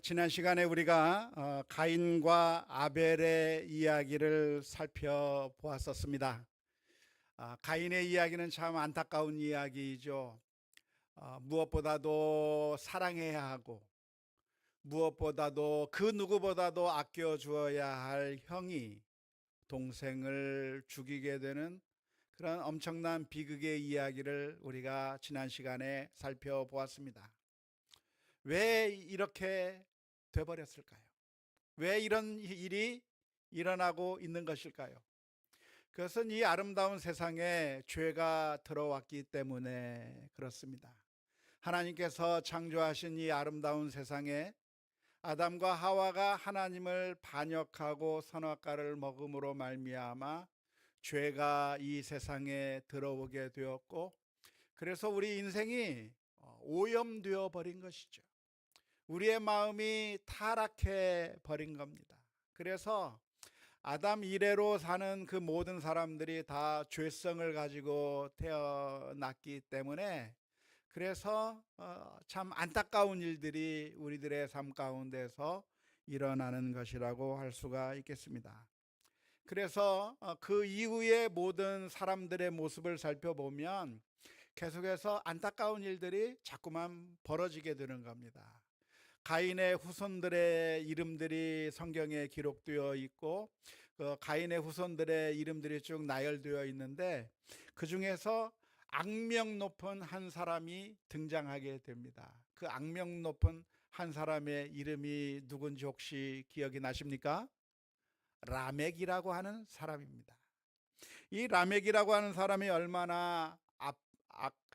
지난 시간에 우리가 가인과 아벨의 이야기를 살펴보았었습니다. 가인의 이야기는 참 안타까운 이야기이죠. 무엇보다도 사랑해야 하고 무엇보다도 그 누구보다도 아껴주어야 할 형이 동생을 죽이게 되는 그런 엄청난 비극의 이야기를 우리가 지난 시간에 살펴보았습니다. 왜 이렇게 돼버렸을까요? 왜 이런 일이 일어나고 있는 것일까요? 그것은 이 아름다운 세상에 죄가 들어왔기 때문에 그렇습니다. 하나님께서 창조하신 이 아름다운 세상에 아담과 하와가 하나님을 반역하고 선악과를 먹음으로 말미암아 죄가 이 세상에 들어오게 되었고, 그래서 우리 인생이 오염되어 버린 것이죠. 우리의 마음이 타락해 버린 겁니다. 그래서 아담 이래로 사는 그 모든 사람들이 다 죄성을 가지고 태어났기 때문에, 그래서 참 안타까운 일들이 우리들의 삶 가운데서 일어나는 것이라고 할 수가 있겠습니다. 그래서 그 이후의 모든 사람들의 모습을 살펴보면 계속해서 안타까운 일들이 자꾸만 벌어지게 되는 겁니다. 가인의 후손들의 이름들이 성경에 기록되어 있고, 그 가인의 후손들의 이름들이 쭉 나열되어 있는데, 그 중에서 악명 높은 한 사람이 등장하게 됩니다. 그 악명 높은 한 사람의 이름이 누군지 혹시 기억이 나십니까? 라멕이라고 하는 사람입니다. 이 라멕이라고 하는 사람이 얼마나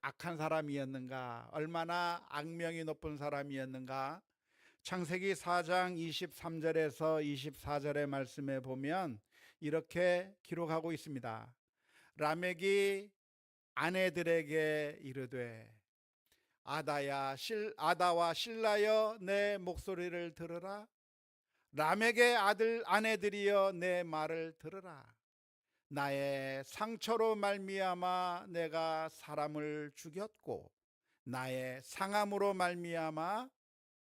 악한 사람이었는가, 얼마나 악명이 높은 사람이었는가. 창세기 4장 23절에서 24절의 말씀에 보면 이렇게 기록하고 있습니다. 라멕이 아내들에게 이르되, 아다와 실라여 내 목소리를 들으라. 라멕의 아내들이여 내 말을 들으라. 나의 상처로 말미암아 내가 사람을 죽였고 나의 상함으로 말미암아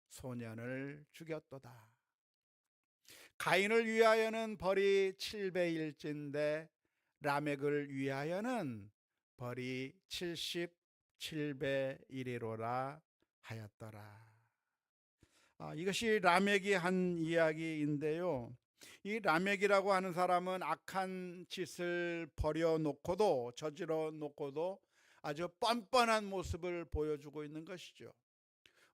소년을 죽였도다. 가인을 위하여는 벌이 7배일진데 라멕을 위하여는 벌이 77배이리로라 하였더라. 이것이 라멕이 한 이야기인데요. 이 라멕이라고 하는 사람은 악한 짓을 버려놓고도, 저질러 놓고도 아주 뻔뻔한 모습을 보여주고 있는 것이죠.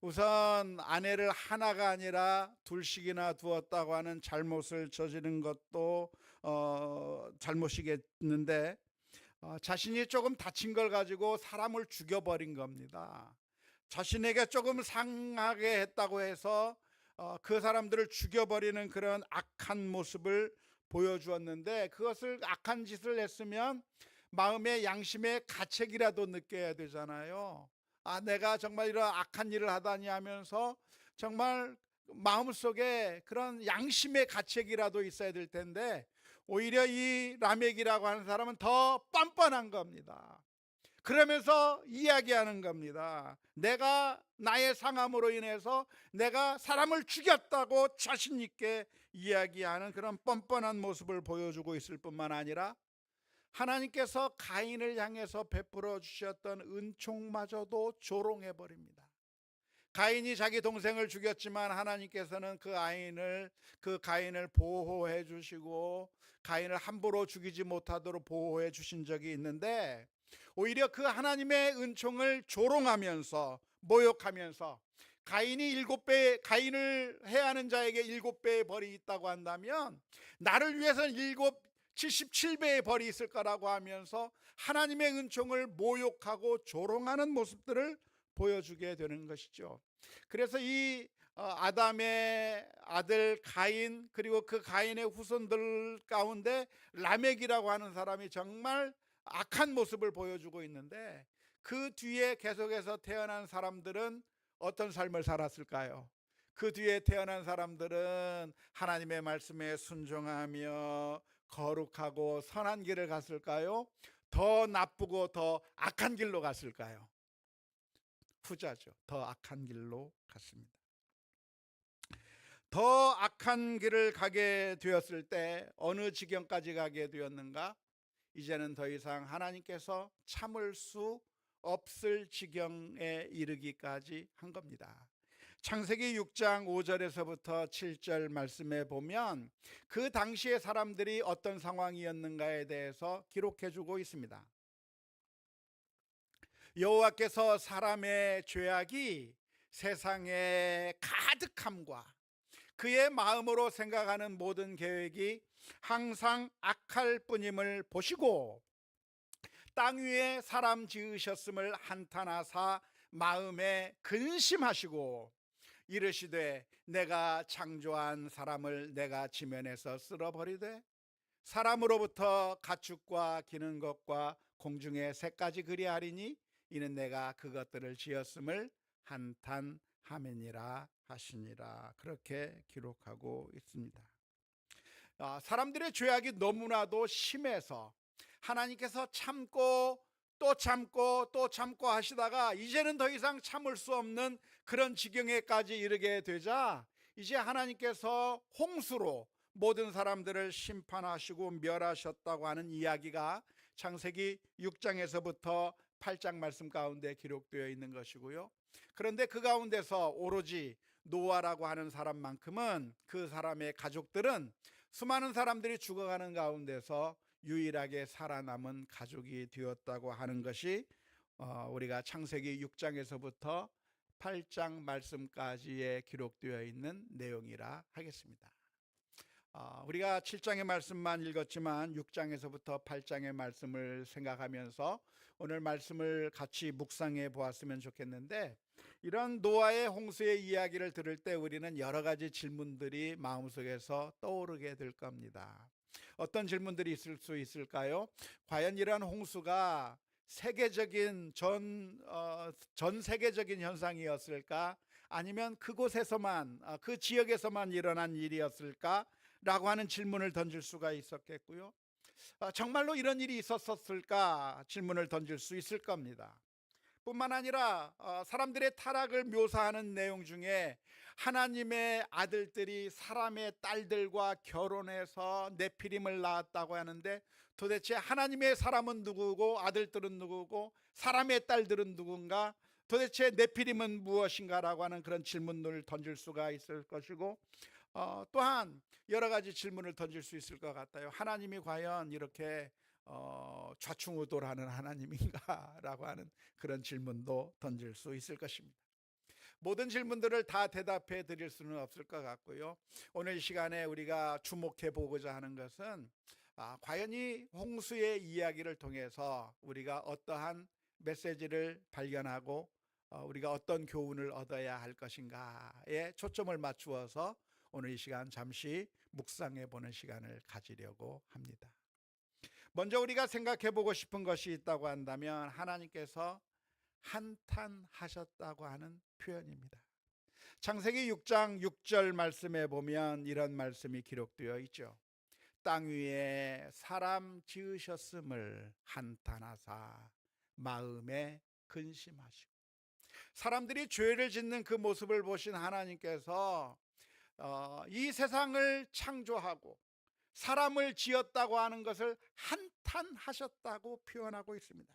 우선 아내를 하나가 아니라 둘씩이나 두었다고 하는 잘못을 저지른 것도 잘못이겠는데, 자신이 조금 다친 걸 가지고 사람을 죽여버린 겁니다. 자신에게 조금 상하게 했다고 해서 그 사람들을 죽여버리는 그런 악한 모습을 보여주었는데, 그것을 악한 짓을 했으면 마음의 양심의 가책이라도 느껴야 되잖아요. 내가 정말 이런 악한 일을 하다니 하면서 정말 마음속에 그런 양심의 가책이라도 있어야 될 텐데, 오히려 이 라멕이라고 하는 사람은 더 뻔뻔한 겁니다. 그러면서 이야기하는 겁니다. 내가 나의 상함으로 인해서 내가 사람을 죽였다고 자신 있게 이야기하는 그런 뻔뻔한 모습을 보여주고 있을 뿐만 아니라, 하나님께서 가인을 향해서 베풀어 주셨던 은총마저도 조롱해 버립니다. 가인이 자기 동생을 죽였지만 하나님께서는 그 가인을 보호해 주시고 가인을 함부로 죽이지 못하도록 보호해 주신 적이 있는데, 오히려 그 하나님의 은총을 조롱하면서 모욕하면서, 가인을 해하는 자에게 7배의 벌이 있다고 한다면 나를 위해서는 77배의 벌이 있을 거라고 하면서 하나님의 은총을 모욕하고 조롱하는 모습들을 보여주게 되는 것이죠. 그래서 이 아담의 아들 가인, 그리고 그 가인의 후손들 가운데 라멕이라고 하는 사람이 정말 악한 모습을 보여주고 있는데, 그 뒤에 계속해서 태어난 사람들은 어떤 삶을 살았을까요? 그 뒤에 태어난 사람들은 하나님의 말씀에 순종하며 거룩하고 선한 길을 갔을까요? 더 나쁘고 더 악한 길로 갔을까요? 후자죠. 더 악한 길로 갔습니다. 더 악한 길을 가게 되었을 때 어느 지경까지 가게 되었는가? 이제는 더 이상 하나님께서 참을 수 없을 지경에 이르기까지 한 겁니다. 창세기 6장 5절에서부터 7절 말씀에 보면 그 당시의 사람들이 어떤 상황이었는가에 대해서 기록해 주고 있습니다. 여호와께서 사람의 죄악이 세상에 가득함과 그의 마음으로 생각하는 모든 계획이 항상 악할 뿐임을 보시고 땅 위에 사람 지으셨음을 한탄하사 마음에 근심하시고 이르시되 내가 창조한 사람을 내가 지면에서 쓸어버리되 사람으로부터 가축과 기는 것과 공중의 새까지 그리하리니 이는 내가 그것들을 지었음을 한탄하매니라 하시니라. 그렇게 기록하고 있습니다. 사람들의 죄악이 너무나도 심해서 하나님께서 참고 또 참고 또 참고 하시다가 이제는 더 이상 참을 수 없는 그런 지경에까지 이르게 되자 이제 하나님께서 홍수로 모든 사람들을 심판하시고 멸하셨다고 하는 이야기가 창세기 6장에서부터 8장 말씀 가운데 기록되어 있는 것이고요. 그런데 그 가운데서 오로지 노아라고 하는 사람만큼은 그 사람의 가족들은 수많은 사람들이 죽어가는 가운데서 유일하게 살아남은 가족이 되었다고 하는 것이 우리가 창세기 6장에서부터 8장 말씀까지에 기록되어 있는 내용이라 하겠습니다. 우리가 7장의 말씀만 읽었지만 6장에서부터 8장의 말씀을 생각하면서 오늘 말씀을 같이 묵상해 보았으면 좋겠는데, 이런 노아의 홍수의 이야기를 들을 때 우리는 여러 가지 질문들이 마음속에서 떠오르게 될 겁니다. 어떤 질문들이 있을 수 있을까요? 과연 이러한 홍수가 세계적인 전 세계적인 현상이었을까? 아니면 그곳에서만 그 지역에서만 일어난 일이었을까? 라고 하는 질문을 던질 수가 있었겠고요. 정말로 이런 일이 있었을까? 질문을 던질 수 있을 겁니다. 뿐만 아니라 사람들의 타락을 묘사하는 내용 중에 하나님의 아들들이 사람의 딸들과 결혼해서 네피림을 낳았다고 하는데, 도대체 하나님의 사람은 누구고 아들들은 누구고 사람의 딸들은 누군가, 도대체 네피림은 무엇인가라고 하는 그런 질문을 던질 수가 있을 것이고, 또한 여러 가지 질문을 던질 수 있을 것 같아요. 하나님이 과연 이렇게 좌충우돌하는 하나님인가 라고 하는 그런 질문도 던질 수 있을 것입니다. 모든 질문들을 다 대답해 드릴 수는 없을 것 같고요. 오늘 이 시간에 우리가 주목해 보고자 하는 것은 과연 이 홍수의 이야기를 통해서 우리가 어떠한 메시지를 발견하고 우리가 어떤 교훈을 얻어야 할 것인가에 초점을 맞추어서 오늘 이 시간 잠시 묵상해 보는 시간을 가지려고 합니다. 먼저 우리가 생각해 보고 싶은 것이 있다고 한다면 하나님께서 한탄하셨다고 하는 표현입니다. 창세기 6장 6절 말씀에 보면 이런 말씀이 기록되어 있죠. 땅 위에 사람 지으셨음을 한탄하사 마음에 근심하시고. 사람들이 죄를 짓는 그 모습을 보신 하나님께서 이 세상을 창조하고 사람을 지었다고 하는 것을 한탄하셨다고 표현하고 있습니다.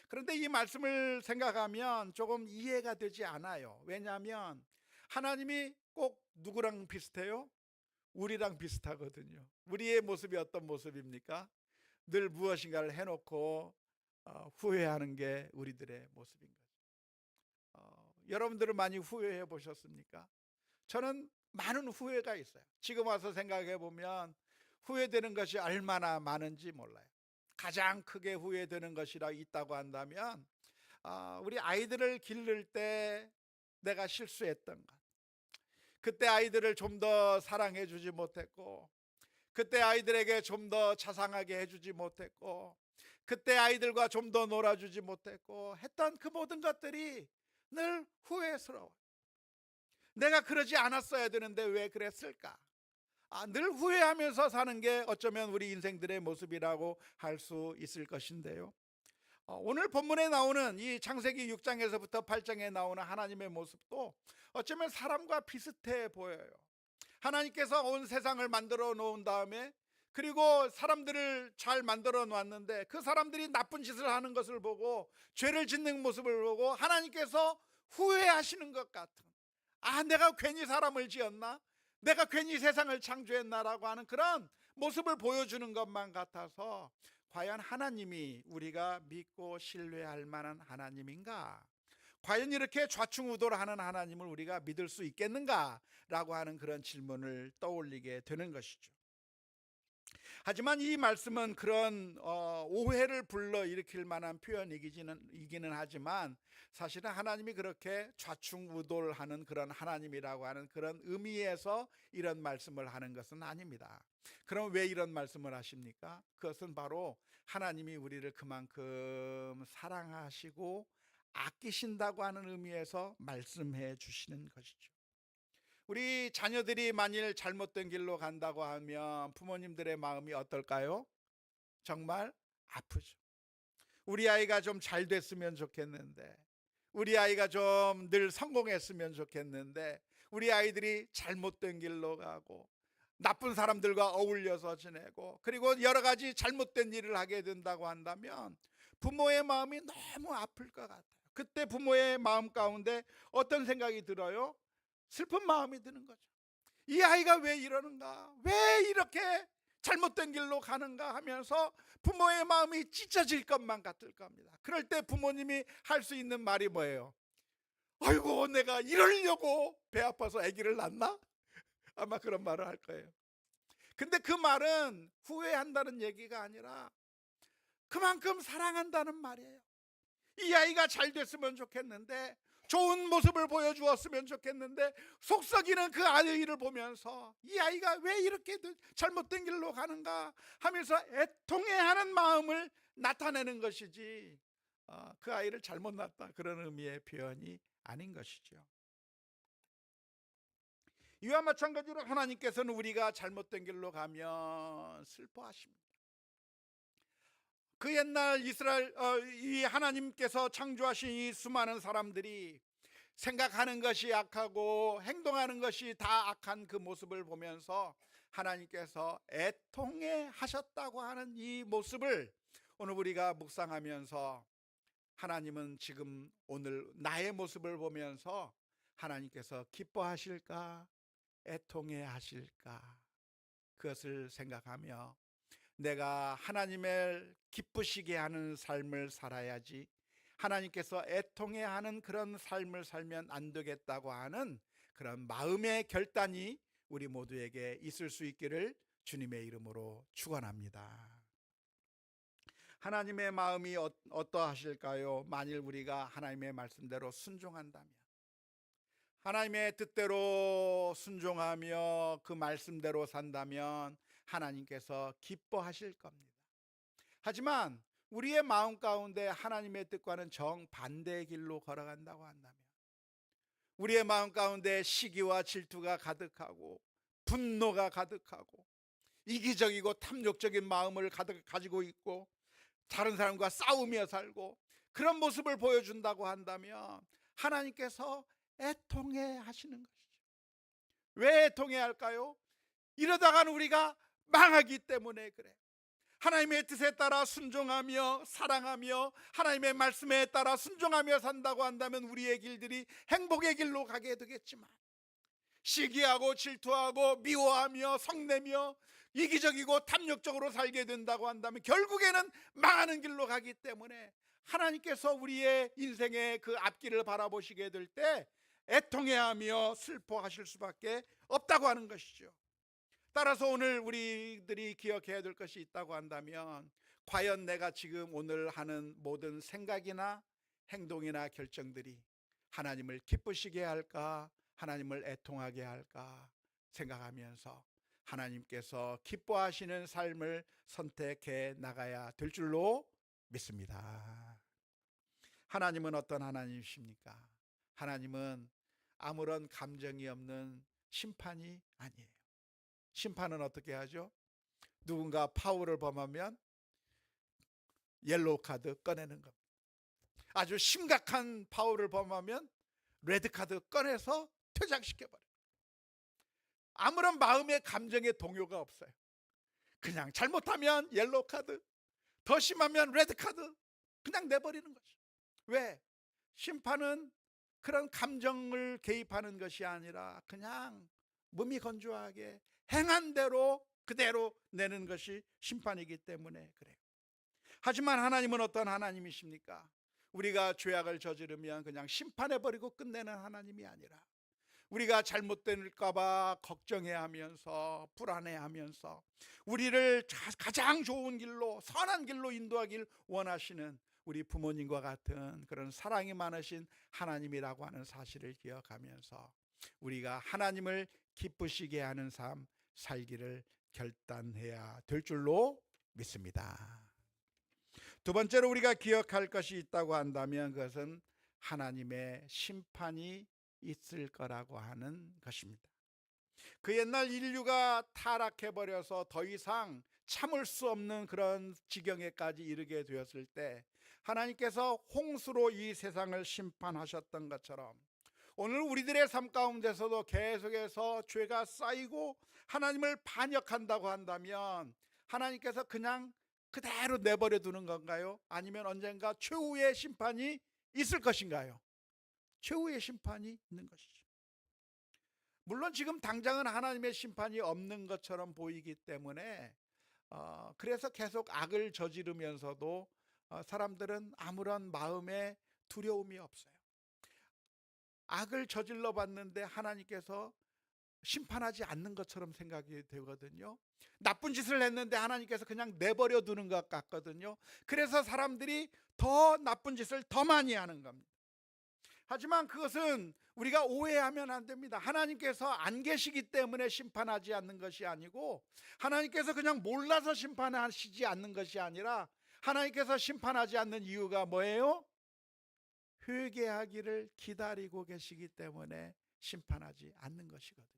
그런데 이 말씀을 생각하면 조금 이해가 되지 않아요. 왜냐하면 하나님이 꼭 누구랑 비슷해요? 우리랑 비슷하거든요. 우리의 모습이 어떤 모습입니까? 늘 무엇인가를 해놓고 후회하는 게 우리들의 모습인 거죠. 여러분들은 많이 후회해 보셨습니까? 저는 많은 후회가 있어요. 지금 와서 생각해 보면 후회되는 것이 얼마나 많은지 몰라요. 가장 크게 후회되는 것이라 있다고 한다면 우리 아이들을 기를 때 내가 실수했던 것, 그때 아이들을 좀 더 사랑해 주지 못했고, 그때 아이들에게 좀 더 자상하게 해주지 못했고, 그때 아이들과 좀 더 놀아주지 못했고 했던 그 모든 것들이 늘 후회스러워. 내가 그러지 않았어야 되는데 왜 그랬을까? 늘 후회하면서 사는 게 어쩌면 우리 인생들의 모습이라고 할 수 있을 것인데요. 오늘 본문에 나오는 이 창세기 6장에서부터 8장에 나오는 하나님의 모습도 어쩌면 사람과 비슷해 보여요. 하나님께서 온 세상을 만들어 놓은 다음에, 그리고 사람들을 잘 만들어 놨는데 그 사람들이 나쁜 짓을 하는 것을 보고, 죄를 짓는 모습을 보고 하나님께서 후회하시는 것 같은, 내가 괜히 사람을 지었나, 내가 괜히 세상을 창조했나라고 하는 그런 모습을 보여주는 것만 같아서, 과연 하나님이 우리가 믿고 신뢰할 만한 하나님인가, 과연 이렇게 좌충우돌하는 하나님을 우리가 믿을 수 있겠는가 라고 하는 그런 질문을 떠올리게 되는 것이죠. 하지만 이 말씀은 그런 오해를 불러일으킬 만한 표현이기는 하지만, 사실은 하나님이 그렇게 좌충우돌하는 그런 하나님이라고 하는 그런 의미에서 이런 말씀을 하는 것은 아닙니다. 그럼 왜 이런 말씀을 하십니까? 그것은 바로 하나님이 우리를 그만큼 사랑하시고 아끼신다고 하는 의미에서 말씀해 주시는 것이죠. 우리 자녀들이 만일 잘못된 길로 간다고 하면 부모님들의 마음이 어떨까요? 정말 아프죠. 우리 아이가 좀 잘 됐으면 좋겠는데, 우리 아이가 좀 늘 성공했으면 좋겠는데, 우리 아이들이 잘못된 길로 가고 나쁜 사람들과 어울려서 지내고, 그리고 여러 가지 잘못된 일을 하게 된다고 한다면 부모의 마음이 너무 아플 것 같아요. 그때 부모의 마음 가운데 어떤 생각이 들어요? 슬픈 마음이 드는 거죠. 이 아이가 왜 이러는가, 왜 이렇게 잘못된 길로 가는가 하면서 부모의 마음이 찢어질 것만 같을 겁니다. 그럴 때 부모님이 할 수 있는 말이 뭐예요? 아이고, 내가 이러려고 배 아파서 아기를 낳나? 아마 그런 말을 할 거예요. 근데 그 말은 후회한다는 얘기가 아니라 그만큼 사랑한다는 말이에요. 이 아이가 잘 됐으면 좋겠는데, 좋은 모습을 보여주었으면 좋겠는데, 속썩이는 그 아이를 보면서 이 아이가 왜 이렇게 잘못된 길로 가는가 하면서 애통해하는 마음을 나타내는 것이지, 그 아이를 잘못 낳았다 그런 의미의 표현이 아닌 것이죠. 이와 마찬가지로 하나님께서는 우리가 잘못된 길로 가면 슬퍼하십니다. 그 옛날 이스라엘, 이 하나님께서 창조하신 이 수많은 사람들이 생각하는 것이 악하고 행동하는 것이 다 악한 그 모습을 보면서 하나님께서 애통해 하셨다고 하는 이 모습을 오늘 우리가 묵상하면서, 하나님은 지금 오늘 나의 모습을 보면서 하나님께서 기뻐하실까, 애통해 하실까, 그것을 생각하며 내가 하나님을 기쁘시게 하는 삶을 살아야지, 하나님께서 애통해 하는 그런 삶을 살면 안 되겠다고 하는 그런 마음의 결단이 우리 모두에게 있을 수 있기를 주님의 이름으로 축원합니다. 하나님의 마음이 어떠하실까요? 만일 우리가 하나님의 말씀대로 순종한다면, 하나님의 뜻대로 순종하며 그 말씀대로 산다면 하나님께서 기뻐하실 겁니다. 하지만 우리의 마음 가운데 하나님의 뜻과는 정반대의 길로 걸어간다고 한다면, 우리의 마음 가운데 시기와 질투가 가득하고 분노가 가득하고 이기적이고 탐욕적인 마음을 가지고 있고 다른 사람과 싸우며 살고 그런 모습을 보여준다고 한다면 하나님께서 애통해 하시는 것이죠. 왜 애통해 할까요? 이러다가는 우리가 망하기 때문에 그래. 하나님의 뜻에 따라 순종하며 사랑하며 하나님의 말씀에 따라 순종하며 산다고 한다면 우리의 길들이 행복의 길로 가게 되겠지만, 시기하고 질투하고 미워하며 성내며 이기적이고 탐욕적으로 살게 된다고 한다면 결국에는 망하는 길로 가기 때문에 하나님께서 우리의 인생의 그 앞길을 바라보시게 될 때 애통해하며 슬퍼하실 수밖에 없다고 하는 것이죠. 따라서 오늘 우리들이 기억해야 될 것이 있다고 한다면, 과연 내가 지금 오늘 하는 모든 생각이나 행동이나 결정들이 하나님을 기쁘시게 할까, 하나님을 애통하게 할까 생각하면서 하나님께서 기뻐하시는 삶을 선택해 나가야 될 줄로 믿습니다. 하나님은 어떤 하나님이십니까? 하나님은 아무런 감정이 없는 심판이 아니에요. 심판은 어떻게 하죠? 누군가 파울을 범하면 옐로우 카드 꺼내는 겁니다. 아주 심각한 파울을 범하면 레드 카드 꺼내서 퇴장시켜버려요. 아무런 마음의 감정의 동요가 없어요. 그냥 잘못하면 옐로우 카드, 더 심하면 레드 카드, 그냥 내버리는 거죠. 왜? 심판은 그런 감정을 개입하는 것이 아니라 그냥 몸이 건조하게 행한 대로 그대로 내는 것이 심판이기 때문에 그래요. 하지만 하나님은 어떤 하나님이십니까? 우리가 죄악을 저지르면 그냥 심판해버리고 끝내는 하나님이 아니라 우리가 잘못될까 봐 걱정해하면서 불안해하면서 우리를 가장 좋은 길로, 선한 길로 인도하길 원하시는 우리 부모님과 같은 그런 사랑이 많으신 하나님이라고 하는 사실을 기억하면서 우리가 하나님을 기쁘시게 하는 삶 살기를 결단해야 될 줄로 믿습니다. 두 번째로 우리가 기억할 것이 있다고 한다면 그것은 하나님의 심판이 있을 거라고 하는 것입니다. 그 옛날 인류가 타락해버려서 더 이상 참을 수 없는 그런 지경에까지 이르게 되었을 때 하나님께서 홍수로 이 세상을 심판하셨던 것처럼 오늘 우리들의 삶 가운데서도 계속해서 죄가 쌓이고 하나님을 반역한다고 한다면 하나님께서 그냥 그대로 내버려 두는 건가요? 아니면 언젠가 최후의 심판이 있을 것인가요? 최후의 심판이 있는 것이죠. 물론 지금 당장은 하나님의 심판이 없는 것처럼 보이기 때문에 그래서 계속 악을 저지르면서도 사람들은 아무런 마음에 두려움이 없어요. 악을 저질러 봤는데 하나님께서 심판하지 않는 것처럼 생각이 되거든요. 나쁜 짓을 했는데 하나님께서 그냥 내버려 두는 것 같거든요. 그래서 사람들이 더 나쁜 짓을 더 많이 하는 겁니다. 하지만 그것은 우리가 오해하면 안 됩니다. 하나님께서 안 계시기 때문에 심판하지 않는 것이 아니고 하나님께서 그냥 몰라서 심판하시지 않는 것이 아니라 하나님께서 심판하지 않는 이유가 뭐예요? 회개하기를 기다리고 계시기 때문에 심판하지 않는 것이거든요.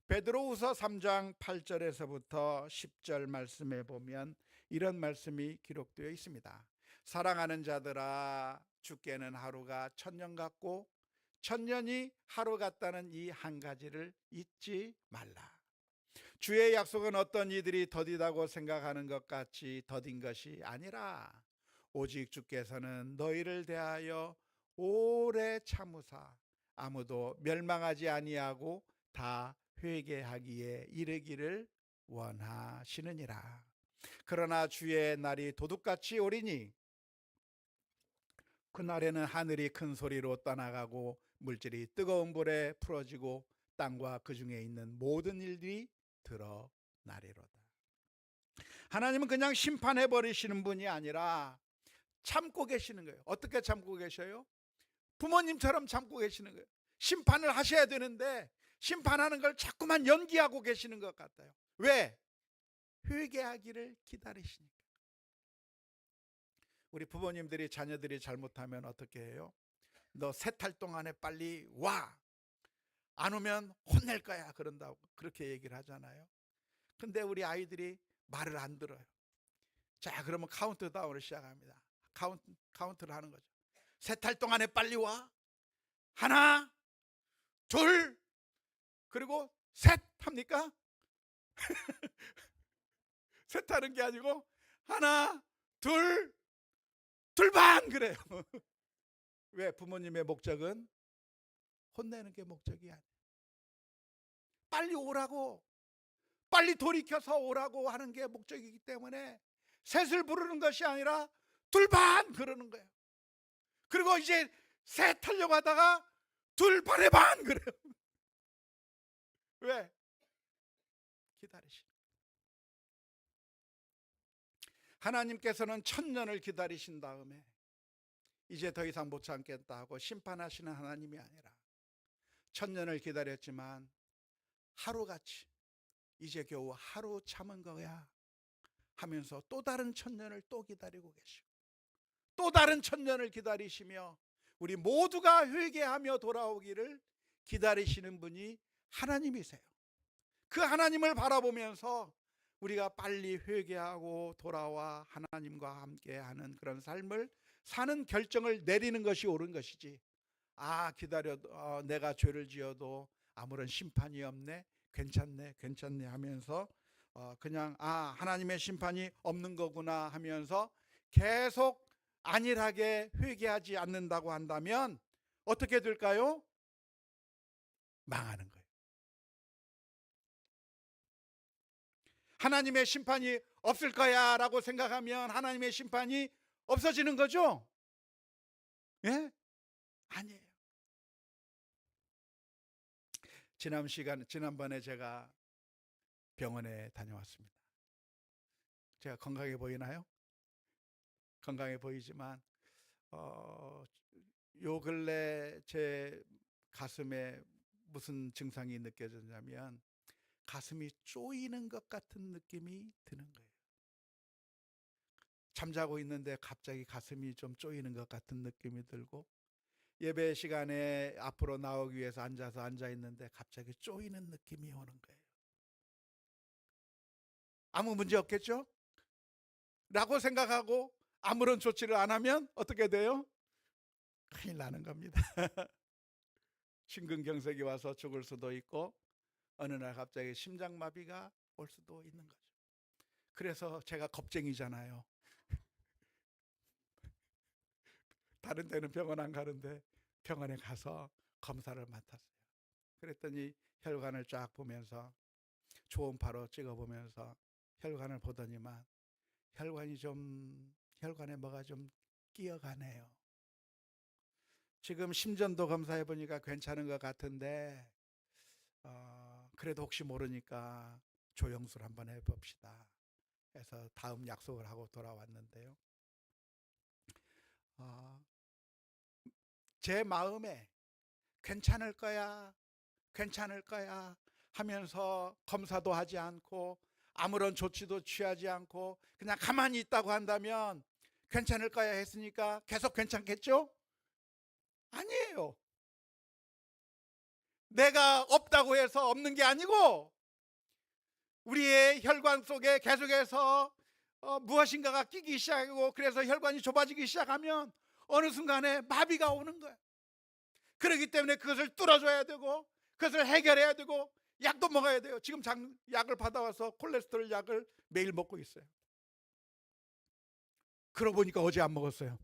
베드로후서 3장 8절에서부터 10절 말씀에 보면 이런 말씀이 기록되어 있습니다. 사랑하는 자들아, 주께는 하루가 천년 같고 천년이 하루 같다는 이 한 가지를 잊지 말라. 주의 약속은 어떤 이들이 더디다고 생각하는 것 같이 더딘 것이 아니라 오직 주께서는 너희를 대하여 오래 참으사 아무도 멸망하지 아니하고 다 회개하기에 이르기를 원하시느니라. 그러나 주의 날이 도둑같이 오리니 그날에는 하늘이 큰 소리로 떠나가고 물질이 뜨거운 불에 풀어지고 땅과 그 중에 있는 모든 일들이 드러나리로다. 하나님은 그냥 심판해 버리시는 분이 아니라 참고 계시는 거예요. 어떻게 참고 계셔요? 부모님처럼 참고 계시는 거예요. 심판을 하셔야 되는데 심판하는 걸 자꾸만 연기하고 계시는 것 같아요. 왜? 회개하기를 기다리시니까. 우리 부모님들이 자녀들이 잘못하면 어떻게 해요? 너 세 달 동안에 빨리 와, 안 오면 혼낼 거야, 그런다고 그렇게 얘기를 하잖아요. 근데 우리 아이들이 말을 안 들어요. 자, 그러면 카운트다운을 시작합니다. 카운트를 하는 거죠. 세 달 동안에 빨리 와, 하나, 둘, 그리고 셋 합니까? 셋 하는 게 아니고 하나, 둘, 둘반 그래요. 왜? 부모님의 목적은 혼내는 게 목적이 아니에요. 빨리 오라고, 빨리 돌이켜서 오라고 하는 게 목적이기 때문에 셋을 부르는 것이 아니라 둘반 그러는 거예요. 그리고 이제 셋 하려고 하다가 둘반의 반 그래요. 왜? 기다리시는. 하나님께서는 천년을 기다리신 다음에 이제 더 이상 못 참겠다 하고 심판하시는 하나님이 아니라 천년을 기다렸지만 하루같이 이제 겨우 하루 참은 거야 하면서 또 다른 천년을 또 기다리고 계시고 또 다른 천년을 기다리시며 우리 모두가 회개하며 돌아오기를 기다리시는 분이 하나님이세요. 그 하나님을 바라보면서 우리가 빨리 회개하고 돌아와 하나님과 함께하는 그런 삶을 사는 결정을 내리는 것이 옳은 것이지, 기다려, 내가 죄를 지어도 아무런 심판이 없네, 괜찮네, 괜찮네 하면서 그냥 하나님의 심판이 없는 거구나 하면서 계속 안일하게 회개하지 않는다고 한다면 어떻게 될까요? 망하는 거예요. 하나님의 심판이 없을 거야 라고 생각하면 하나님의 심판이 없어지는 거죠? 예? 아니에요. 지난번에 제가 병원에 다녀왔습니다. 제가 건강해 보이나요? 건강해 보이지만 어, 요 근래 제 가슴에 무슨 증상이 느껴졌냐면 가슴이 쪼이는 것 같은 느낌이 드는 거예요. 잠자고 있는데 갑자기 가슴이 좀 쪼이는 것 같은 느낌이 들고, 예배 시간에 앞으로 나오기 위해서 앉아 있는데 갑자기 쪼이는 느낌이 오는 거예요. 아무 문제 없겠죠? 라고 생각하고 아무런 조치를 안 하면 어떻게 돼요? 큰일 나는 겁니다. 심근경색이 와서 죽을 수도 있고 어느 날 갑자기 심장마비가 올 수도 있는 거죠. 그래서 제가 겁쟁이잖아요. 다른 데는 병원 안 가는데 병원에 가서 검사를 맡았어요. 그랬더니 혈관을 쫙 보면서 초음파로 찍어보면서 혈관을 보더니만 혈관에 뭐가 좀 끼어가네요. 지금 심전도 검사해 보니까 괜찮은 것 같은데 그래도 혹시 모르니까 조영술 한번 해봅시다 해서 다음 약속을 하고 돌아왔는데요. 어, 제 마음에 괜찮을 거야, 괜찮을 거야 하면서 검사도 하지 않고 아무런 조치도 취하지 않고 그냥 가만히 있다고 한다면 괜찮을 거야 했으니까 계속 괜찮겠죠? 아니에요. 내가 없다고 해서 없는 게 아니고 우리의 혈관 속에 계속해서 무엇인가가 끼기 시작하고 그래서 혈관이 좁아지기 시작하면 어느 순간에 마비가 오는 거예요. 그렇기 때문에 그것을 뚫어줘야 되고 그것을 해결해야 되고 약도 먹어야 돼요. 지금 약을 받아와서 콜레스테롤 약을 매일 먹고 있어요. 그러고 보니까 어제 안 먹었어요.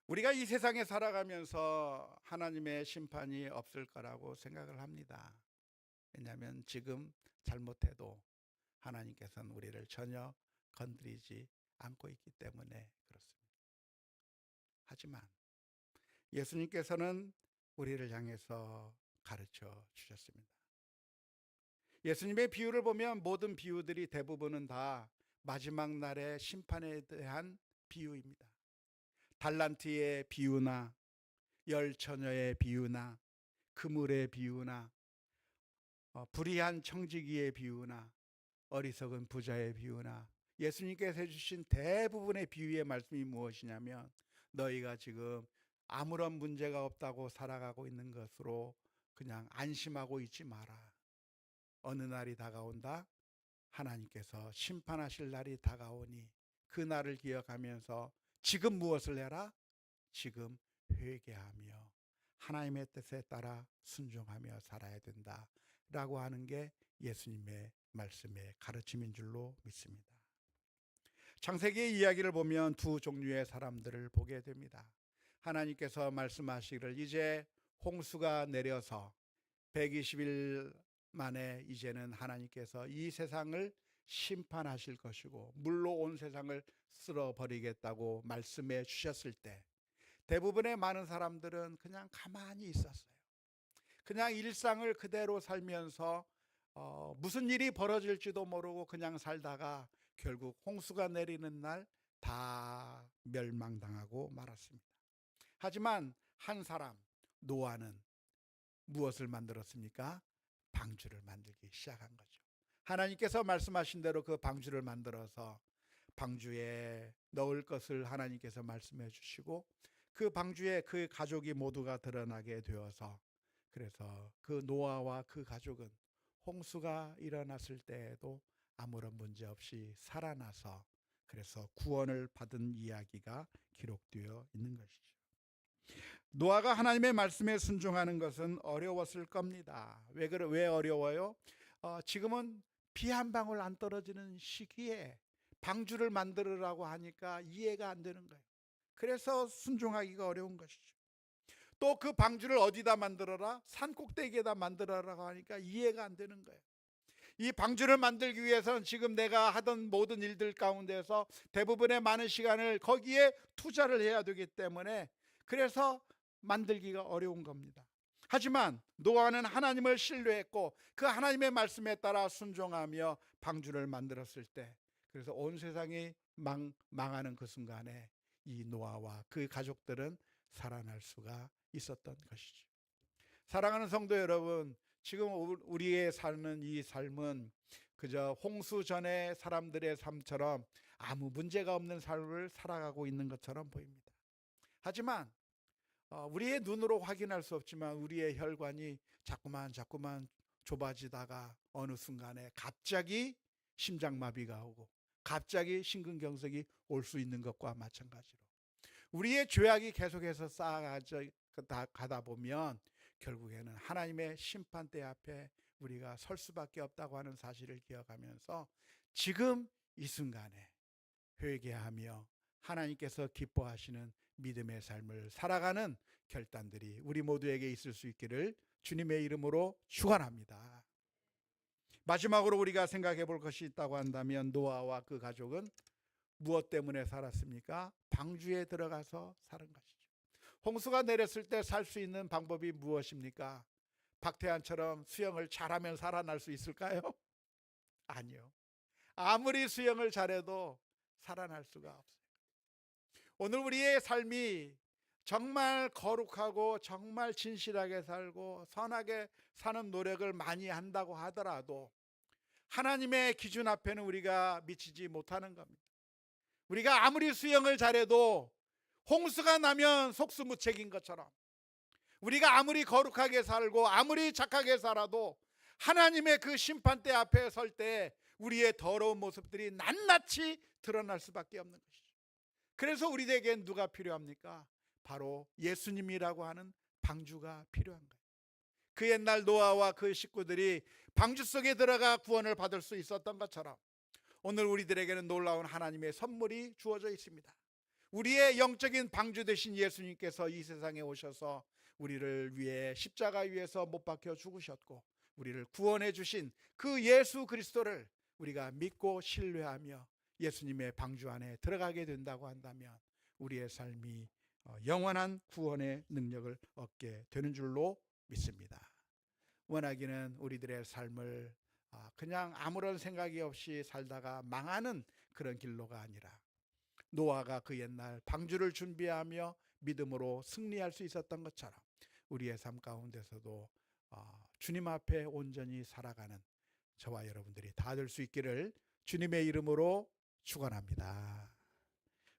우리가 이 세상에 살아가면서 하나님의 심판이 없을 거라고 생각을 합니다. 왜냐하면 지금 잘못해도 하나님께서는 우리를 전혀 건드리지 않고 있기 때문에 그렇습니다. 하지만 예수님께서는 우리를 향해서 가르쳐 주셨습니다. 예수님의 비유를 보면 모든 비유들이 대부분은 다 마지막 날의 심판에 대한 비유입니다. 달란트의 비유나 열 처녀의 비유나 그물의 비유나 불의한 청지기의 비유나 어리석은 부자의 비유나 예수님께서 해주신 대부분의 비유의 말씀이 무엇이냐면 너희가 지금 아무런 문제가 없다고 살아가고 있는 것으로 그냥 안심하고 있지 마라. 어느 날이 다가온다. 하나님께서 심판하실 날이 다가오니 그 날을 기억하면서 지금 무엇을 해라? 지금 회개하며 하나님의 뜻에 따라 순종하며 살아야 된다 라고 하는 게 예수님의 말씀의 가르침인 줄로 믿습니다. 창세기의 이야기를 보면 두 종류의 사람들을 보게 됩니다. 하나님께서 말씀하시기를 이제 홍수가 내려서 120일 만에 이제는 하나님께서 이 세상을 심판하실 것이고 물로 온 세상을 쓸어버리겠다고 말씀해 주셨을 때 대부분의 많은 사람들은 그냥 가만히 있었어요. 그냥 일상을 그대로 살면서 무슨 일이 벌어질지도 모르고 그냥 살다가 결국 홍수가 내리는 날 다 멸망당하고 말았습니다. 하지만 한 사람 노아는 무엇을 만들었습니까? 방주를 만들기 시작한 거죠. 하나님께서 말씀하신 대로 그 방주를 만들어서 방주에 넣을 것을 하나님께서 말씀해 주시고 그 방주에 그 가족이 모두가 드러나게 되어서 그래서 그 노아와 그 가족은 홍수가 일어났을 때에도 아무런 문제 없이 살아나서 그래서 구원을 받은 이야기가 기록되어 있는 것이죠. 노아가 하나님의 말씀에 순종하는 것은 어려웠을 겁니다. 왜 어려워요? 지금은 비 한 방울 안 떨어지는 시기에 방주를 만들으라고 하니까 이해가 안 되는 거예요. 그래서 순종하기가 어려운 것이죠. 또 그 방주를 어디다 만들어라? 산 꼭대기에다 만들어라고 하니까 이해가 안 되는 거예요. 이 방주를 만들기 위해서는 지금 내가 하던 모든 일들 가운데서 대부분의 많은 시간을 거기에 투자를 해야 되기 때문에 그래서 만들기가 어려운 겁니다. 하지만 노아는 하나님을 신뢰했고 그 하나님의 말씀에 따라 순종하며 방주를 만들었을 때, 그래서 온 세상이 망하는 그 순간에 이 노아와 그 가족들은 살아날 수가 있었던 것이죠. 사랑하는 성도 여러분, 지금 우리의 사는 이 삶은 그저 홍수 전에 사람들의 삶처럼 아무 문제가 없는 삶을 살아가고 있는 것처럼 보입니다. 하지만 우리의 눈으로 확인할 수 없지만 우리의 혈관이 자꾸만 좁아지다가 어느 순간에 갑자기 심장마비가 오고 갑자기 심근경색이 올 수 있는 것과 마찬가지로 우리의 죄악이 계속해서 쌓아가다 보면 결국에는 하나님의 심판대 앞에 우리가 설 수밖에 없다고 하는 사실을 기억하면서 지금 이 순간에 회개하며 하나님께서 기뻐하시는 믿음의 삶을 살아가는 결단들이 우리 모두에게 있을 수 있기를 주님의 이름으로 축원합니다. 마지막으로 우리가 생각해 볼 것이 있다고 한다면 노아와 그 가족은 무엇 때문에 살았습니까? 방주에 들어가서 사는 것이죠. 홍수가 내렸을 때 살 수 있는 방법이 무엇입니까? 박태환처럼 수영을 잘하면 살아날 수 있을까요? 아니요. 아무리 수영을 잘해도 살아날 수가 없어요. 오늘 우리의 삶이 정말 거룩하고 정말 진실하게 살고 선하게 사는 노력을 많이 한다고 하더라도 하나님의 기준 앞에는 우리가 미치지 못하는 겁니다. 우리가 아무리 수영을 잘해도 홍수가 나면 속수무책인 것처럼 우리가 아무리 거룩하게 살고 아무리 착하게 살아도 하나님의 그 심판대 앞에 설 때 우리의 더러운 모습들이 낱낱이 드러날 수밖에 없는 것이죠. 그래서 우리에겐 누가 필요합니까? 바로 예수님이라고 하는 방주가 필요한 거예요. 그 옛날 노아와 그 식구들이 방주 속에 들어가 구원을 받을 수 있었던 것처럼 오늘 우리들에게는 놀라운 하나님의 선물이 주어져 있습니다. 우리의 영적인 방주 되신 예수님께서 이 세상에 오셔서 우리를 위해 십자가 위에서 못 박혀 죽으셨고 우리를 구원해 주신 그 예수 그리스도를 우리가 믿고 신뢰하며 예수님의 방주 안에 들어가게 된다고 한다면 우리의 삶이 영원한 구원의 능력을 얻게 되는 줄로 믿습니다. 원하기는 우리들의 삶을 그냥 아무런 생각이 없이 살다가 망하는 그런 길로가 아니라 노아가 그 옛날 방주를 준비하며 믿음으로 승리할 수 있었던 것처럼 우리의 삶 가운데서도 주님 앞에 온전히 살아가는 저와 여러분들이 다 될 수 있기를 주님의 이름으로 축원합니다.